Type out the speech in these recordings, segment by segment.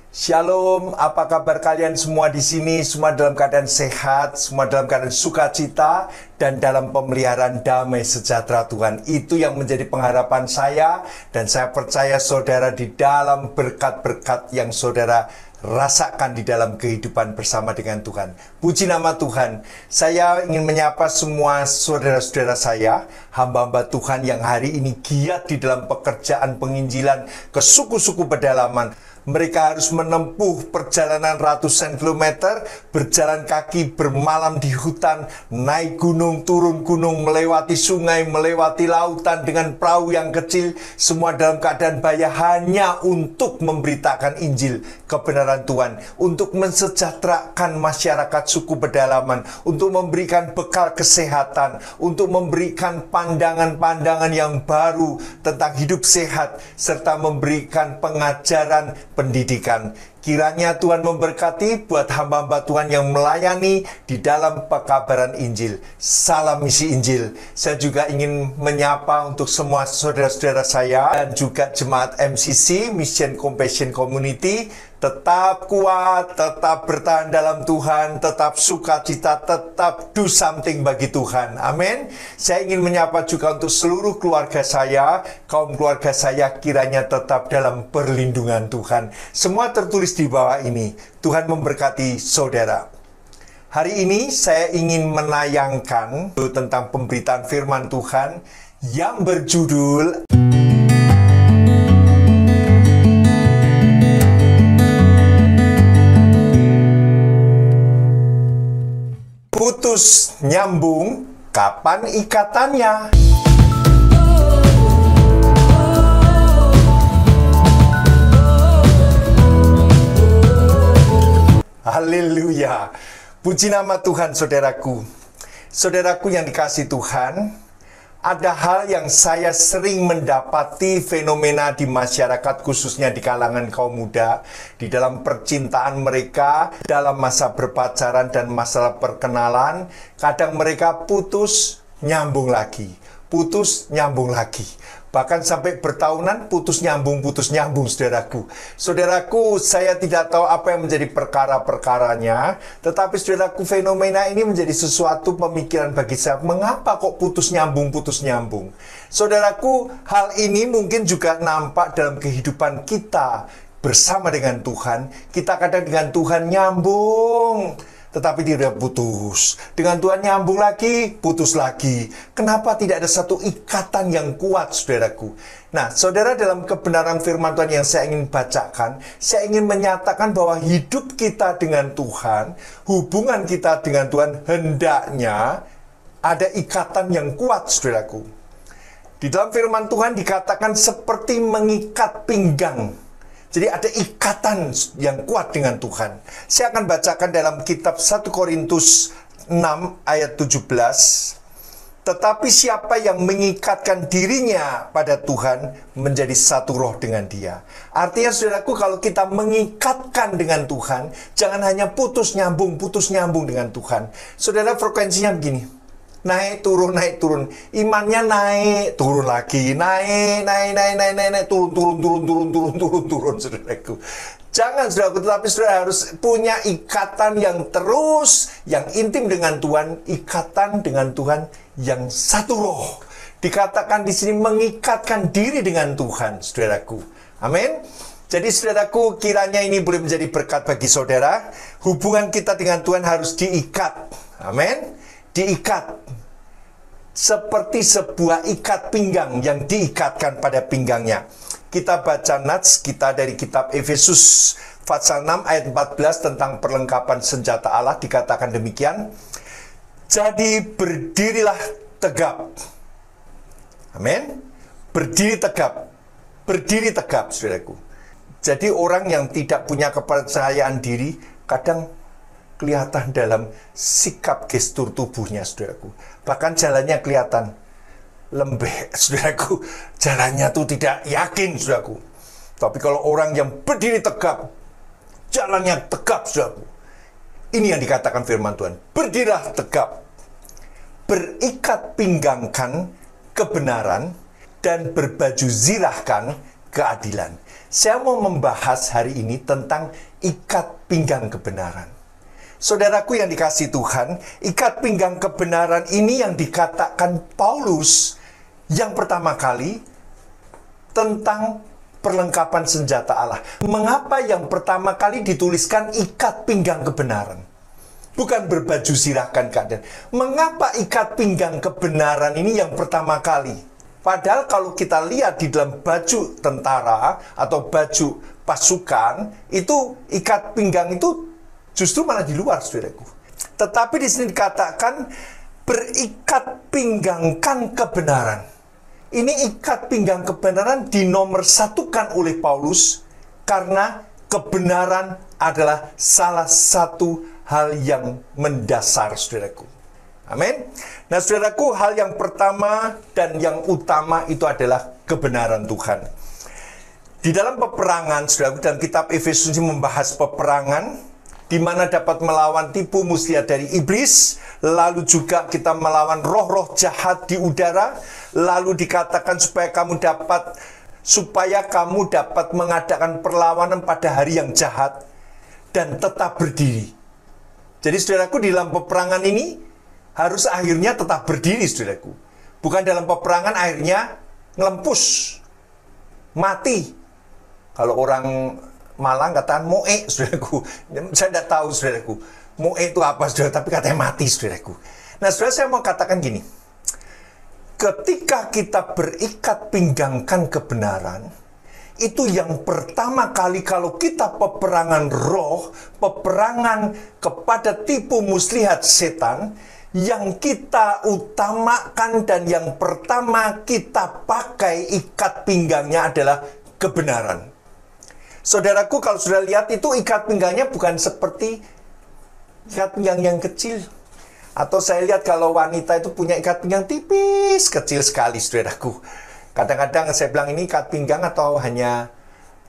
Shalom, apa kabar kalian semua di sini? Semua dalam keadaan sehat, semua dalam keadaan sukacita, dan dalam pemeliharaan damai sejahtera Tuhan. Itu yang menjadi pengharapan saya, dan saya percaya saudara di dalam berkat-berkat yang saudara rasakan di dalam kehidupan bersama dengan Tuhan. Puji nama Tuhan. Saya ingin menyapa semua saudara-saudara saya, hamba-hamba Tuhan yang hari ini giat di dalam pekerjaan penginjilan ke suku-suku pedalaman. Mereka harus menempuh perjalanan ratusan kilometer, berjalan kaki, bermalam di hutan, naik gunung, turun gunung, melewati sungai, melewati lautan dengan perahu yang kecil, semua dalam keadaan bahaya hanya untuk memberitakan Injil kebenaran Tuhan, untuk mensejahterakan masyarakat suku pedalaman, untuk memberikan bekal kesehatan, untuk memberikan pandangan-pandangan yang baru tentang hidup sehat, serta memberikan pengajaran pendidikan. Kiranya Tuhan memberkati buat hamba-hamba Tuhan yang melayani di dalam pekabaran Injil. Salam misi Injil. Saya juga ingin menyapa untuk semua saudara-saudara saya dan juga jemaat MCC, Mission Compassion Community. Tetap kuat, tetap bertahan dalam Tuhan, tetap sukacita, tetap do something bagi Tuhan. Amin. Saya ingin menyapa juga untuk seluruh keluarga saya, kaum keluarga saya kiranya tetap dalam perlindungan Tuhan. Semua tertulis di bawah ini. Tuhan memberkati saudara. Hari ini saya ingin menayangkan tentang pemberitaan firman Tuhan yang berjudul Putus nyambung, kapan ikatannya? Haleluya. Puji nama Tuhan, saudaraku. Saudaraku yang dikasihi Tuhan, ada hal yang saya sering mendapati fenomena di masyarakat, khususnya di kalangan kaum muda, di dalam percintaan mereka, dalam masa berpacaran dan masalah perkenalan. Kadang mereka putus, nyambung lagi. Putus, nyambung lagi. Bahkan sampai bertahunan putus nyambung, saudaraku. Saudaraku, saya tidak tahu apa yang menjadi perkara-perkaranya, tetapi saudaraku, fenomena ini menjadi sesuatu pemikiran bagi saya. Mengapa kok putus nyambung? Saudaraku, hal ini mungkin juga nampak dalam kehidupan kita bersama dengan Tuhan. Kita kadang dengan Tuhan nyambung, tetapi tidak putus. Dengan Tuhan nyambung lagi, putus lagi. Kenapa tidak ada satu ikatan yang kuat, saudaraku? Nah, saudara, dalam kebenaran firman Tuhan yang saya ingin bacakan, saya ingin menyatakan bahwa hidup kita dengan Tuhan, hubungan kita dengan Tuhan, hendaknya ada ikatan yang kuat, saudaraku. Di dalam firman Tuhan dikatakan seperti mengikat pinggang. Jadi ada ikatan yang kuat dengan Tuhan. Saya akan bacakan dalam kitab 1 Korintus 6 ayat 17. Tetapi siapa yang mengikatkan dirinya pada Tuhan menjadi satu roh dengan Dia. Artinya saudaraku, kalau kita mengikatkan dengan Tuhan, jangan hanya putus nyambung dengan Tuhan. Saudara, frekuensinya begini. Naik turun imannya naik turun lagi, naik turun, saudaraku. Jangan, saudaraku, tetapi saudara harus punya ikatan yang terus, yang intim dengan Tuhan, ikatan dengan Tuhan yang satu roh. Dikatakan di sini mengikatkan diri dengan Tuhan, saudaraku. Amin. Jadi saudaraku, kiranya ini boleh menjadi berkat bagi saudara. Hubungan kita dengan Tuhan harus diikat. Amin. Diikat seperti sebuah ikat pinggang yang diikatkan pada pinggangnya. Kita baca nats kita dari kitab Efesus pasal 6 ayat 14 tentang perlengkapan senjata Allah. Dikatakan demikian, jadi berdirilah tegap. Amin. Berdiri tegap, saudaraku. Jadi orang yang tidak punya kepercayaan diri kadang kelihatan dalam sikap gestur tubuhnya, saudaraku. Bahkan jalannya kelihatan lembek, saudaraku. Jalannya tuh tidak yakin, saudaraku. Tapi kalau orang yang berdiri tegap, jalannya tegap, saudaraku. Ini yang dikatakan firman Tuhan. Berdirilah tegap, berikat pinggangkan kebenaran, dan berbaju zirahkan keadilan. Saya mau membahas hari ini tentang ikat pinggang kebenaran. Saudaraku yang dikasihi Tuhan, ikat pinggang kebenaran ini yang dikatakan Paulus yang pertama kali tentang perlengkapan senjata Allah. Mengapa yang pertama kali dituliskan ikat pinggang kebenaran? Bukan berbaju sirahkan keadaan. Mengapa ikat pinggang kebenaran ini yang pertama kali? Padahal kalau kita lihat di dalam baju tentara atau baju pasukan, itu ikat pinggang itu justru malah di luar, saudaraku. Tetapi di sini dikatakan berikat pinggangkan kebenaran. Ini ikat pinggang kebenaran dinomorsatukan oleh Paulus karena kebenaran adalah salah satu hal yang mendasar, saudaraku. Amin. Nah, saudaraku, hal yang pertama dan yang utama itu adalah kebenaran Tuhan. Di dalam peperangan, saudaraku, dalam kitab Efesus ini membahas peperangan, di mana dapat melawan tipu muslihat dari iblis, lalu juga kita melawan roh-roh jahat di udara, lalu dikatakan supaya kamu dapat mengadakan perlawanan pada hari yang jahat dan tetap berdiri. Jadi, saudaraku, di dalam peperangan ini harus akhirnya tetap berdiri, saudaraku. Bukan dalam peperangan akhirnya ngelempus, mati. Kalau orang Malang katakan moe, saudaraku. Saya tidak tahu, saudaraku. Moe itu apa, saudara? Tapi katanya mati, saudaraku. Nah, saudara, saya mau katakan gini. Ketika kita berikat pinggangkan kebenaran, itu yang pertama kali kalau kita peperangan roh, peperangan kepada tipu muslihat setan, yang kita utamakan dan yang pertama kita pakai ikat pinggangnya adalah kebenaran. Saudaraku, kalau sudah lihat itu ikat pinggangnya bukan seperti ikat pinggang yang kecil. Atau saya lihat kalau wanita itu punya ikat pinggang tipis, kecil sekali, saudaraku. Kadang-kadang saya bilang ini ikat pinggang atau hanya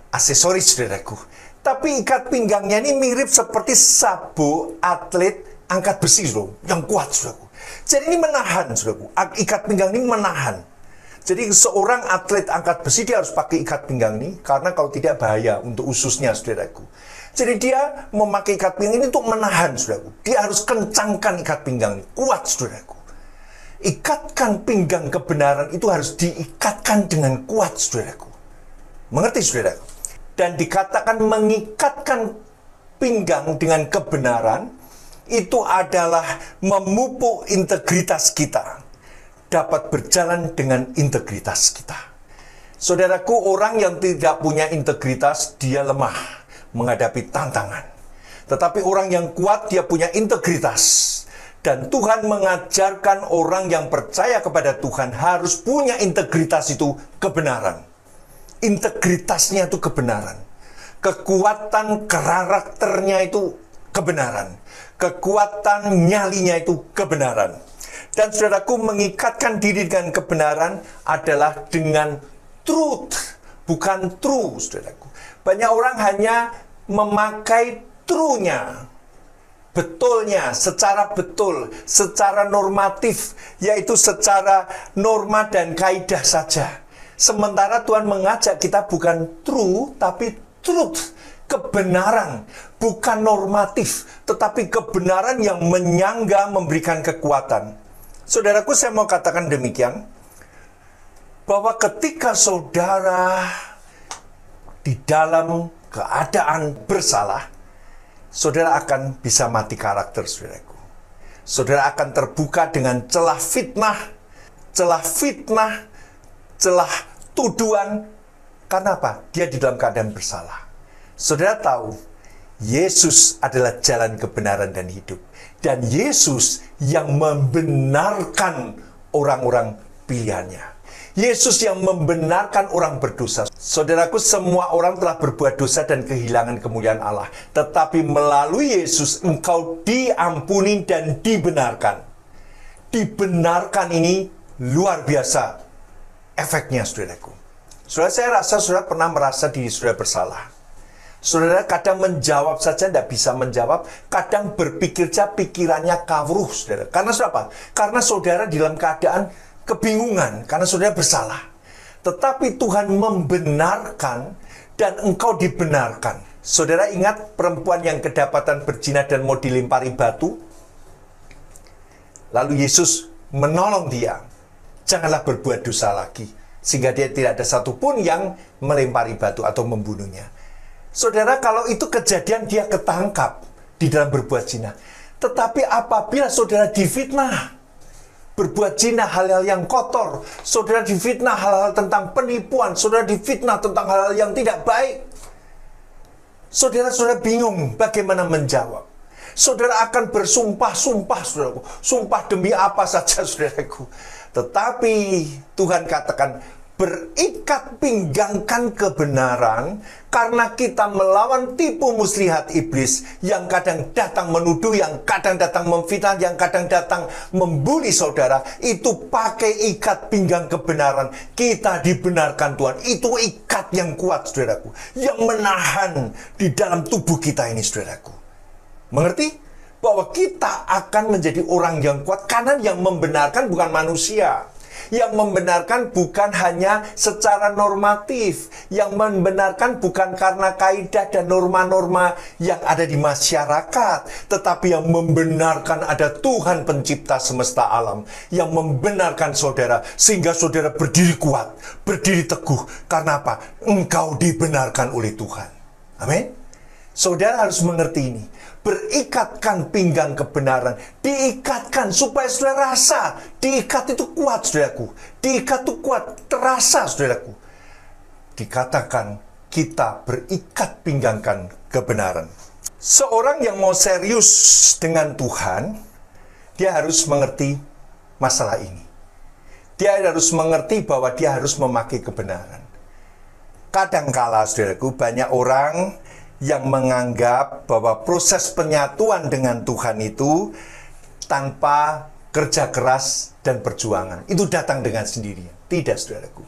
aksesoris, saudaraku. Tapi ikat pinggangnya ini mirip seperti sabuk atlet angkat besi, loh, yang kuat, saudaraku. Jadi ini menahan, saudaraku. Ikat pinggang ini menahan. Jadi seorang atlet angkat besi dia harus pakai ikat pinggang ini, karena kalau tidak bahaya untuk ususnya, saudaraku. Jadi dia memakai ikat pinggang ini untuk menahan, saudaraku. Dia harus kencangkan ikat pinggang ini, kuat, saudaraku. Ikatkan pinggang kebenaran itu harus diikatkan dengan kuat, saudaraku. Mengerti, saudaraku? Dan dikatakan mengikatkan pinggang dengan kebenaran itu adalah memupuk integritas kita. Dapat berjalan dengan integritas kita. Saudaraku, orang yang tidak punya integritas, dia lemah menghadapi tantangan. Tetapi orang yang kuat, dia punya integritas. Dan Tuhan mengajarkan orang yang percaya kepada Tuhan harus punya integritas itu kebenaran. Integritasnya itu kebenaran. Kekuatan karakternya itu kebenaran. Kekuatan nyalinya itu kebenaran. Dan saudaraku, mengikatkan diri dengan kebenaran adalah dengan truth, bukan true, saudaraku. Banyak orang hanya memakai true-nya, betulnya, secara betul, secara normatif, yaitu secara norma dan kaidah saja. Sementara Tuhan mengajak kita bukan true, tapi truth. Kebenaran, bukan normatif, tetapi kebenaran yang menyangga, memberikan kekuatan. Saudaraku, saya mau katakan demikian, bahwa ketika saudara di dalam keadaan bersalah, saudara akan bisa mati karakter, saudaraku. Saudara akan terbuka dengan celah fitnah, celah tuduhan. Karena apa? Dia di dalam keadaan bersalah. Saudara tahu, Yesus adalah jalan kebenaran dan hidup. Dan Yesus yang membenarkan orang-orang pilihannya. Yesus yang membenarkan orang berdosa. Saudaraku, semua orang telah berbuat dosa dan kehilangan kemuliaan Allah. Tetapi melalui Yesus, engkau diampuni dan dibenarkan. Dibenarkan ini luar biasa efeknya, saudaraku. Saudara, saya rasa saudara pernah merasa diri saudara bersalah. Saudara kadang menjawab saja tidak bisa menjawab, kadang berpikir saja pikirannya kawruh, saudara. Karena apa? Karena saudara dalam keadaan kebingungan, karena saudara bersalah. tetapi Tuhan membenarkan dan engkau dibenarkan. Saudara ingat perempuan yang kedapatan berzina dan mau dilempari batu? Lalu Yesus menolong dia. Janganlah berbuat dosa lagi. Sehingga dia tidak ada satupun yang melempari batu atau membunuhnya. Saudara, kalau itu kejadian dia ketangkap di dalam berbuat zina. Tetapi apabila saudara difitnah, berbuat zina, hal-hal yang kotor, saudara difitnah hal-hal tentang penipuan, saudara difitnah tentang hal-hal yang tidak baik, saudara bingung bagaimana menjawab. Saudara akan bersumpah-sumpah, saudaraku. Sumpah demi apa saja, saudaraku. Tetapi Tuhan katakan, berikat pinggangkan kebenaran, karena kita melawan tipu muslihat iblis yang kadang datang menuduh, yang kadang datang memfitnah, yang kadang datang membuli saudara. Itu pakai ikat pinggang kebenaran. Kita dibenarkan Tuhan. Itu ikat yang kuat, saudaraku, yang menahan di dalam tubuh kita ini, saudaraku. Mengerti? Bahwa kita akan menjadi orang yang kuat karena yang membenarkan bukan manusia. Yang membenarkan bukan hanya secara normatif. Yang membenarkan bukan karena kaidah dan norma-norma yang ada di masyarakat. Tetapi yang membenarkan ada Tuhan pencipta semesta alam. Yang membenarkan saudara. Sehingga saudara berdiri kuat. Berdiri teguh. Karena apa? Engkau dibenarkan oleh Tuhan. Amin. Saudara harus mengerti ini. Berikatkan pinggang kebenaran. Diikatkan supaya saudara rasa. Diikat itu kuat, saudaraku. Diikat itu kuat, terasa, saudaraku. Dikatakan kita berikat pinggangkan kebenaran. Seorang yang mau serius dengan Tuhan, dia harus mengerti masalah ini. Dia harus mengerti bahwa dia harus memakai kebenaran. Kadangkala, saudaraku, banyak orang yang menganggap bahwa proses penyatuan dengan Tuhan itu tanpa kerja keras dan perjuangan. Itu datang dengan sendirinya. Tidak, saudaraku.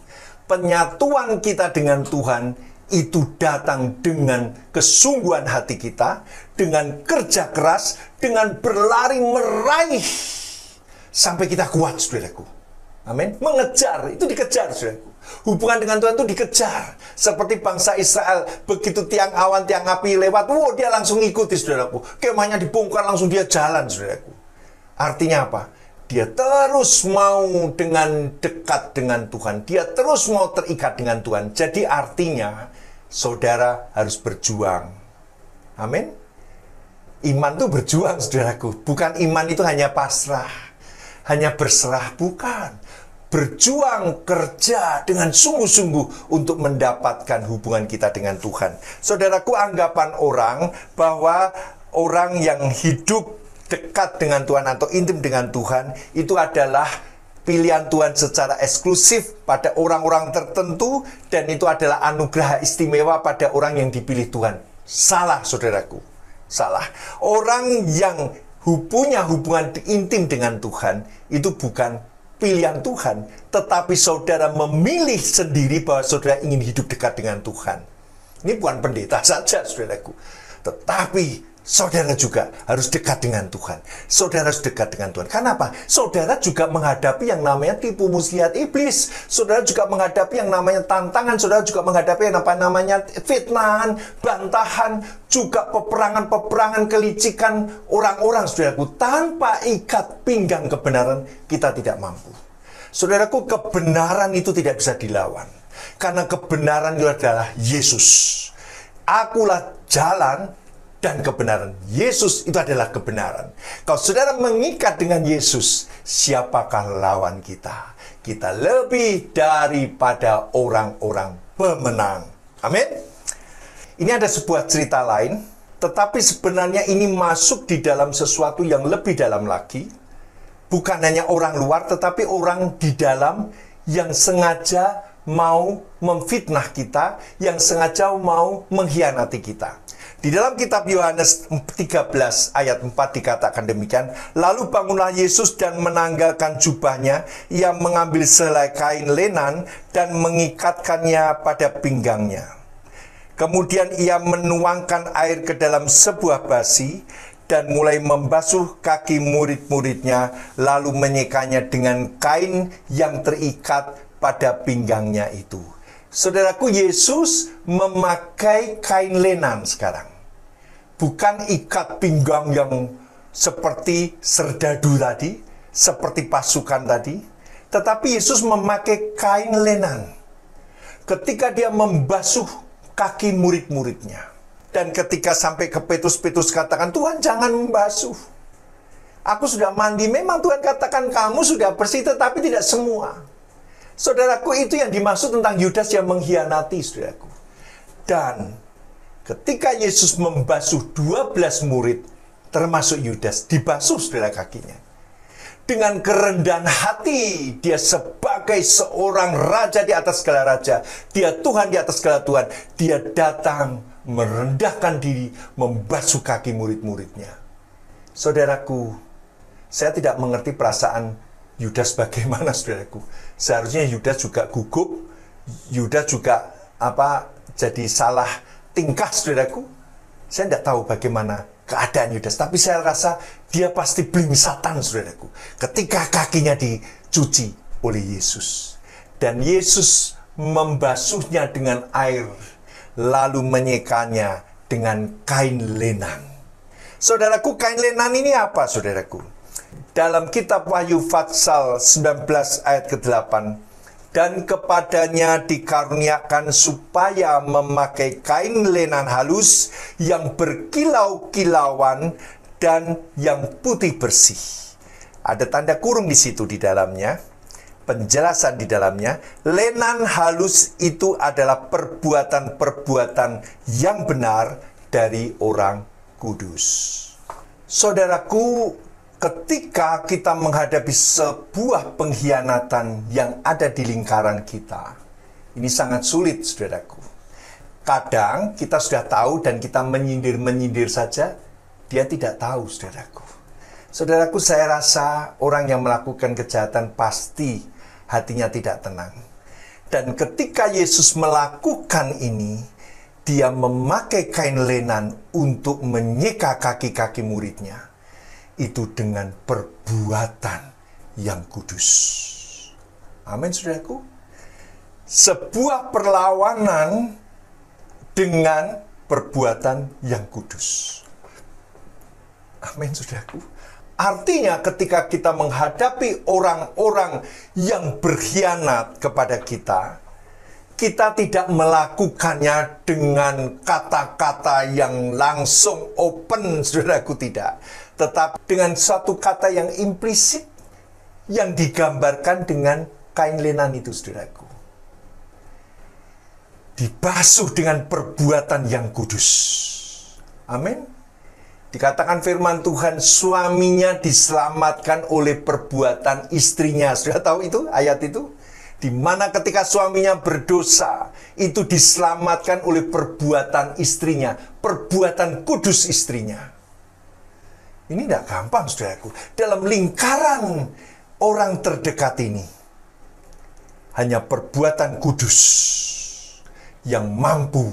Penyatuan kita dengan Tuhan itu datang dengan kesungguhan hati kita, dengan kerja keras, dengan berlari meraih sampai kita kuat, saudaraku. Amin. Mengejar, itu dikejar, saudaraku. Hubungan dengan Tuhan itu dikejar. Seperti bangsa Israel, begitu tiang awan, tiang api lewat, dia langsung ikuti, saudaraku. Kemahnya dibongkar, langsung dia jalan, saudaraku. Artinya apa? Dia terus mau dengan dekat dengan Tuhan. Dia terus mau terikat dengan Tuhan. Jadi artinya, saudara harus berjuang. Amin. Iman itu berjuang, saudaraku. Bukan iman itu hanya pasrah, hanya berserah, bukan. Berjuang, kerja dengan sungguh-sungguh untuk mendapatkan hubungan kita dengan Tuhan. Saudaraku, anggapan orang bahwa orang yang hidup dekat dengan Tuhan atau intim dengan Tuhan itu adalah pilihan Tuhan secara eksklusif pada orang-orang tertentu, dan itu adalah anugerah istimewa pada orang yang dipilih Tuhan. Salah, saudaraku. Salah. Orang yang punya hubungan intim dengan Tuhan itu bukan pilihan Tuhan, tetapi saudara memilih sendiri bahwa saudara ingin hidup dekat dengan Tuhan. Ini bukan pendeta saja, saudaraku, tetapi saudara juga harus dekat dengan Tuhan. Saudara harus dekat dengan Tuhan. Kenapa? Saudara juga menghadapi yang namanya tipu muslihat iblis. Saudara juga menghadapi yang namanya tantangan. Saudara juga menghadapi yang namanya fitnahan, bantahan, juga peperangan-peperangan, kelicikan orang-orang, saudaraku. Tanpa ikat pinggang kebenaran, kita tidak mampu. Saudaraku, kebenaran itu tidak bisa dilawan. Karena kebenaran itu adalah Yesus. Akulah jalan dan kebenaran. Yesus itu adalah kebenaran. Kalau saudara mengikat dengan Yesus, siapakah lawan kita? Kita lebih daripada orang-orang pemenang. Amin. Ini ada sebuah cerita lain, tetapi sebenarnya ini masuk di dalam sesuatu yang lebih dalam lagi. Bukan hanya orang luar, tetapi orang di dalam yang sengaja mau memfitnah kita, yang sengaja mau mengkhianati kita. Di dalam kitab Yohanes 13 ayat 4 dikatakan demikian, lalu bangunlah Yesus dan menanggalkan jubahnya, ia mengambil selai kain lenan dan mengikatkannya pada pinggangnya. Kemudian ia menuangkan air ke dalam sebuah basi dan mulai membasuh kaki murid-muridnya, lalu menyekanya dengan kain yang terikat pada pinggangnya itu. Saudaraku, Yesus memakai kain lenan sekarang. Bukan ikat pinggang yang seperti serdadu tadi, seperti pasukan tadi. Tetapi Yesus memakai kain lenan. Ketika dia membasuh kaki murid-muridnya. Dan ketika sampai ke Petrus katakan, Tuhan jangan membasuh. Aku sudah mandi. Memang Tuhan katakan kamu sudah bersih, tetapi tidak semua. Saudaraku, itu yang dimaksud tentang Yudas yang mengkhianati, saudaraku. Dan ketika Yesus membasuh 12 murid, termasuk Yudas, dibasuh saudara kakinya. Dengan kerendahan hati, dia sebagai seorang raja di atas segala raja. Dia Tuhan di atas segala Tuhan. Dia datang merendahkan diri, membasuh kaki murid-muridnya. Saudaraku, saya tidak mengerti perasaan Yudas bagaimana, saudaraku. Seharusnya Yudas juga gugup. Yudas juga jadi salah tingkah, saudaraku. Saya tidak tahu bagaimana keadaan Yudas, tapi saya rasa dia pasti blingsatan, saudaraku, ketika kakinya dicuci oleh Yesus. Dan Yesus membasuhnya dengan air, lalu menyekanya dengan kain lenan. Saudaraku, kain lenan ini apa, saudaraku? Dalam kitab Wahyu pasal 19 ayat ke-8, dan kepadanya dikaruniakan supaya memakai kain lenan halus yang berkilau-kilauan dan yang putih bersih. Ada tanda kurung di situ di dalamnya. Penjelasan di dalamnya, lenan halus itu adalah perbuatan-perbuatan yang benar dari orang kudus. Saudaraku, ketika kita menghadapi sebuah pengkhianatan yang ada di lingkaran kita, ini sangat sulit, saudaraku. Kadang kita sudah tahu dan kita menyindir-menyindir saja, dia tidak tahu, saudaraku. Saudaraku, saya rasa orang yang melakukan kejahatan pasti hatinya tidak tenang. Dan ketika Yesus melakukan ini, dia memakai kain lenan untuk menyeka kaki-kaki muridnya. Itu dengan perbuatan yang kudus. Amin, saudaraku. Sebuah perlawanan dengan perbuatan yang kudus. Amin, saudaraku. Artinya ketika kita menghadapi orang-orang yang berkhianat kepada kita, kita tidak melakukannya dengan kata-kata yang langsung open, saudaraku, tidak. Tetapi dengan satu kata yang implisit, yang digambarkan dengan kain lenan itu, saudaraku. Dibasuh dengan perbuatan yang kudus. Amin. Dikatakan firman Tuhan, suaminya diselamatkan oleh perbuatan istrinya. Sudah tahu itu, ayat itu? Di mana ketika suaminya berdosa, itu diselamatkan oleh perbuatan istrinya, perbuatan kudus istrinya. Ini tidak gampang, saudaraku. Dalam lingkaran orang terdekat ini, hanya perbuatan kudus yang mampu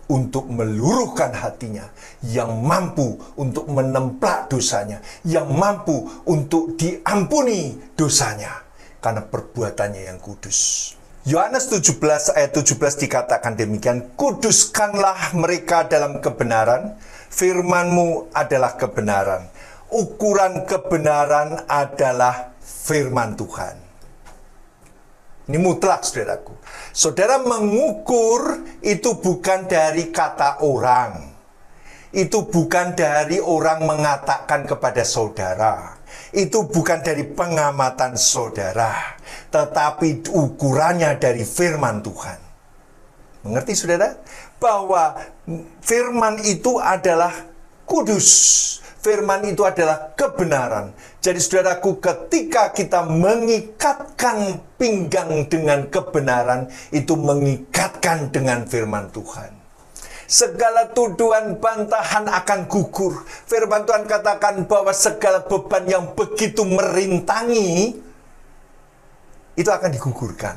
untuk meluruhkan hatinya, yang mampu untuk menemplak dosanya, yang mampu untuk diampuni dosanya, karena perbuatannya yang kudus. Yohanes 17 ayat 17 dikatakan demikian, kuduskanlah mereka dalam kebenaran, firman-Mu adalah kebenaran. Ukuran kebenaran adalah firman Tuhan. Ini mutlak, saudaraku. Saudara mengukur itu bukan dari kata orang. Itu bukan dari orang mengatakan kepada saudara. Itu bukan dari pengamatan saudara. Tetapi ukurannya dari firman Tuhan. Mengerti, saudara? Bahwa firman itu adalah kudus. Firman itu adalah kebenaran. Jadi saudaraku, ketika kita mengikatkan pinggang dengan kebenaran, itu mengikatkan dengan firman Tuhan. Segala tuduhan bantahan akan gugur. Firman Tuhan katakan bahwa segala beban yang begitu merintangi, itu akan digugurkan.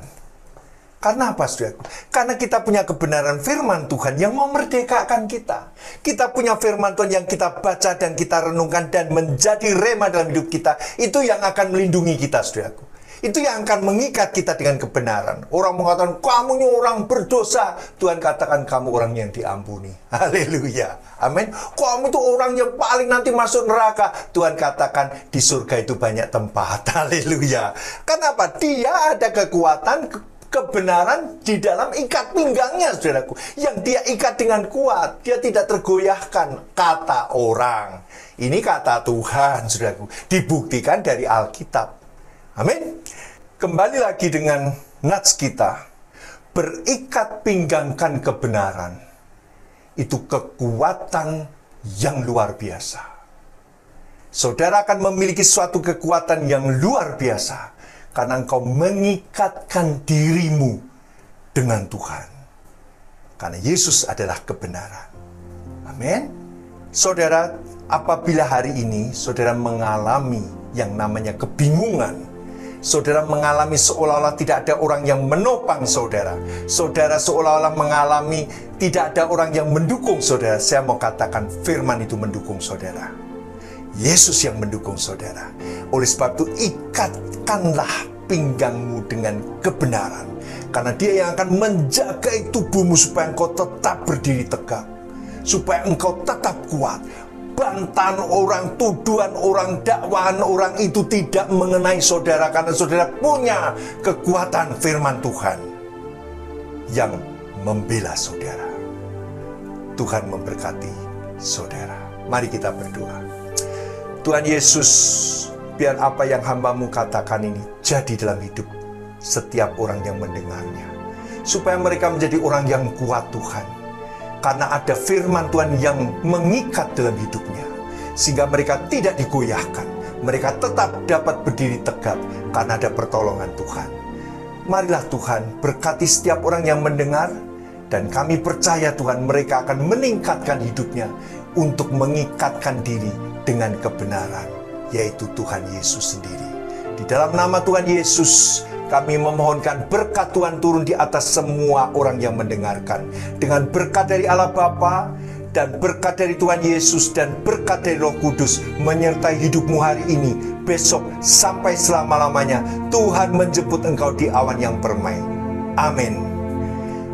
Karena apa, saudaraku? Karena kita punya kebenaran firman Tuhan yang memerdekakan kita. Kita punya firman Tuhan yang kita baca dan kita renungkan dan menjadi rema dalam hidup kita. Itu yang akan melindungi kita, saudaraku. Itu yang akan mengikat kita dengan kebenaran. Orang mengatakan, kamu ini orang berdosa. Tuhan katakan, kamu orang yang diampuni. Haleluya. Amin. Kamu itu orang yang paling nanti masuk neraka. Tuhan katakan, di surga itu banyak tempat. Haleluya. Kenapa? Dia ada kekuatan, kebenaran di dalam ikat pinggangnya, saudaraku. Yang dia ikat dengan kuat. Dia tidak tergoyahkan. Kata orang. Ini kata Tuhan, saudaraku. Dibuktikan dari Alkitab. Amin. Kembali lagi dengan nats kita. Berikat pinggangkan kebenaran. Itu kekuatan yang luar biasa. Saudara akan memiliki suatu kekuatan yang luar biasa. Karena engkau mengikatkan dirimu dengan Tuhan. Karena Yesus adalah kebenaran. Amin. Saudara, apabila hari ini saudara mengalami yang namanya kebingungan, saudara mengalami seolah-olah tidak ada orang yang menopang saudara. Saudara seolah-olah mengalami tidak ada orang yang mendukung saudara. Saya mau katakan firman itu mendukung saudara. Yesus yang mendukung saudara. Oleh sebab itu ikatkanlah pinggangmu dengan kebenaran. Karena dia yang akan menjaga tubuhmu supaya engkau tetap berdiri tegak. Supaya engkau tetap kuat. Bantahan orang, tuduhan orang, dakwaan orang itu tidak mengenai saudara. Karena saudara punya kekuatan firman Tuhan yang membela saudara. Tuhan memberkati saudara. Mari kita berdoa. Tuhan Yesus, biar apa yang hamba-Mu katakan ini jadi dalam hidup setiap orang yang mendengarnya. Supaya mereka menjadi orang yang kuat Tuhan. Karena ada firman Tuhan yang mengikat dalam hidupnya. Sehingga mereka tidak digoyahkan. Mereka tetap dapat berdiri tegak karena ada pertolongan Tuhan. Marilah Tuhan berkati setiap orang yang mendengar. Dan kami percaya Tuhan mereka akan meningkatkan hidupnya untuk mengikatkan diri dengan kebenaran, yaitu Tuhan Yesus sendiri. Di dalam nama Tuhan Yesus, kami memohonkan berkat Tuhan turun di atas semua orang yang mendengarkan. Dengan berkat dari Allah Bapa, dan berkat dari Tuhan Yesus, dan berkat dari Roh Kudus menyertai hidupmu hari ini, besok, sampai selama-lamanya. Tuhan menjemput engkau di awan yang permai. Amin.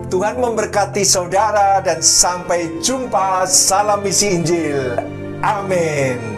Tuhan memberkati saudara dan sampai jumpa. Salam misi Injil. Amin.